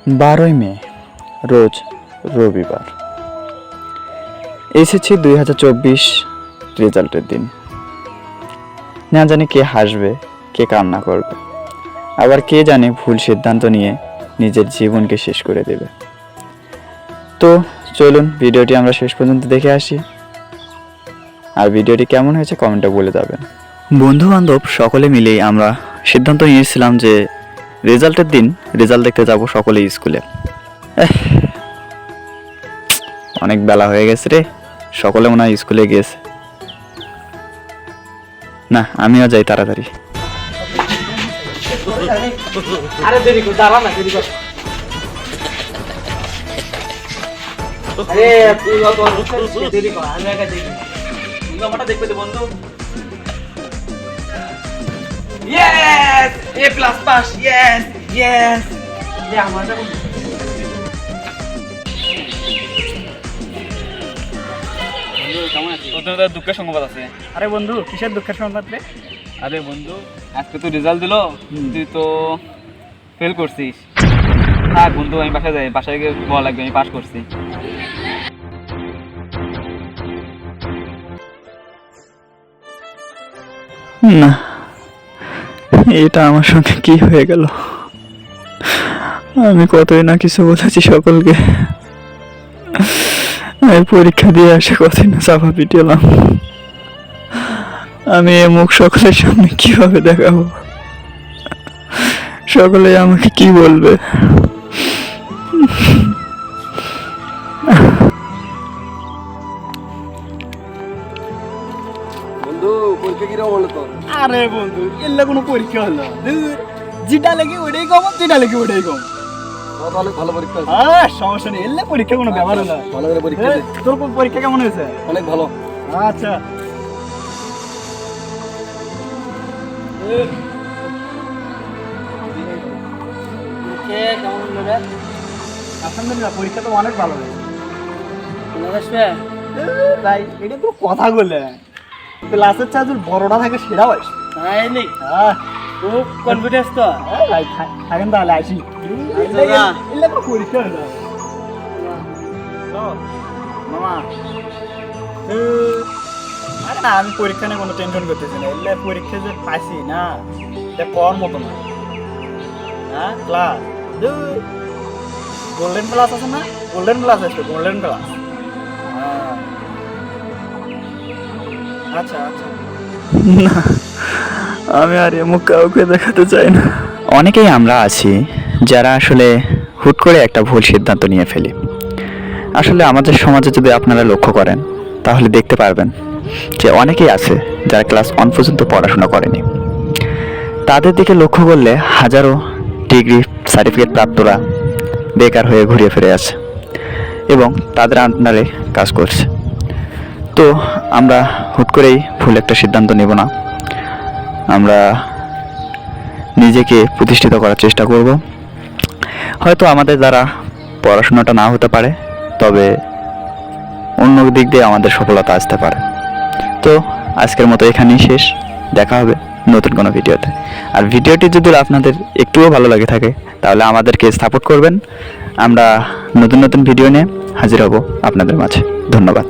12ই মে রোজ রবিবার এসেছে 2024 রেজাল্টের দিন। না জানি কে হাসবে, কে কান্না করবে, আবার কে জানে ভুল সিদ্ধান্ত নিয়ে নিজের জীবনকে শেষ করে দেবে। তো চলুন ভিডিওটি আমরা শেষ পর্যন্ত দেখে আসি, আর ভিডিওটি কেমন হয়েছে কমেন্টে বলে যাবেন। বন্ধু বান্ধব সকলে মিলেই আমরা সিদ্ধান্ত নিয়েছিলাম যে রেজাল্টের দিন রেজাল্ট দেখতে যাব সকলেই স্কুলে। অনেক বেলা হয়ে গেছে রে, সকলে মনে হয় স্কুলে গিয়েছে। না, আমিও যাই তাড়াতাড়ি। আরে দেরি কর, দাঁড়া না, দেরি কর। আরে তুই অত দেরি কর, আমি একা দেখি। তুই আমারটা দেখবে তো বন্ধু। ইয়েস, এ প্লাস পাস, ইয়েস ইয়েস। এ আমারটা বন্ধু। কেমন আছিস? তোর তো দুঃখের সংবাদ আছে। আরে বন্ধু, কিসের দুঃখের সংবাদ রে? আরে বন্ধু, আজকে তো রেজাল্ট দিলো, তুই তো ফেল করছিস। থাক বন্ধু, আমি বাসায় যাই, বাসায় গিয়ে বলা লাগবে আমি পাস করছি। না, এটা আমার সঙ্গে কি হয়ে গেল? আমি কতই না কিছু বলেছি সকলকে, আমি পরীক্ষা দিয়ে আসে কতই না চাপা পিটিলাম। আমি এ মুখ সকলের সামনে কিভাবে দেখাবো? সকলে আমাকে কি বলবে? বন্ধু, পরীক্ষা কিরকম হলো তোর? আরে বন্ধু, এলে কোনো পরীক্ষা হলো? যেটা লেগে ওটাই কম, যেটা লেগে ওটাই কম। তাহলে ভালো পরীক্ষা হয়েছে। সমস্যা নেই, এলে পরীক্ষা কোনো ব্যাপার হলো। ভালো করে পরীক্ষা দে। তোর পরীক্ষা কেমন হয়েছে? অনেক ভালো। আচ্ছা, কেমন হলো রে? আলহামদুলিল্লাহ, পরীক্ষা তো অনেক ভালো হয়েছে। তাই এটা তো কথা বলে ক্লাসের চার্জের বড়টা থাকে সেটা হয়। খুব কনফিডেন্স তো। থাকেন তাহলে আসি। এলে তো পরীক্ষা হলো মামা। আরে না, আমি পরীক্ষা নিয়ে কোনো টেনশন করতেছি না। এলে পরীক্ষা যে পাইছি না, এটা পড়ার মতো না। হ্যাঁ, ক্লাস গোল্ডেন ক্লাস আছে না? গোল্ডেন ক্লাস আছে, গোল্ডেন ক্লাস। আচ্ছা আচ্ছা, না, আমি আর এমুক কাউকে দেখাতে চাই না। অনেকেই আমরা আছি যারা আসলে হুট করে একটা ভুল সিদ্ধান্ত নিয়ে ফেলি। আসলে আমাদের সমাজে যদি আপনারা লক্ষ্য করেন তাহলে দেখতে পারবেন যে অনেকেই আছে যারা ক্লাস 1 পর্যন্ত পড়াশোনা করেনি। তাদের দিকে লক্ষ্য করলে হাজারো ডিগ্রি সার্টিফিকেট প্রাপ্তরা বেকার হয়ে ঘুরিয়ে ফিরে আছে এবং তাদের আন্ডারে কাজ করছে। তো আমরা হুট করেই ভুল একটা সিদ্ধান্ত নেব না, আমরা নিজেকে প্রতিষ্ঠিত করার চেষ্টা করব। হয়তো আমাদের দ্বারা পড়াশোনাটা না হতে পারে, তবে অন্য দিক দিয়ে আমাদের সফলতা আসতে পারে। তো আজকের মতো এখানেই শেষ, দেখা হবে নতুন কোনো ভিডিওতে। আর ভিডিওটি যদি আপনাদের একটুও ভালো লাগে থাকে তাহলে আমাদেরকে সাপোর্ট করবেন। আমরা নতুন নতুন ভিডিও নিয়ে হাজির হব আপনাদের মাঝে। ধন্যবাদ।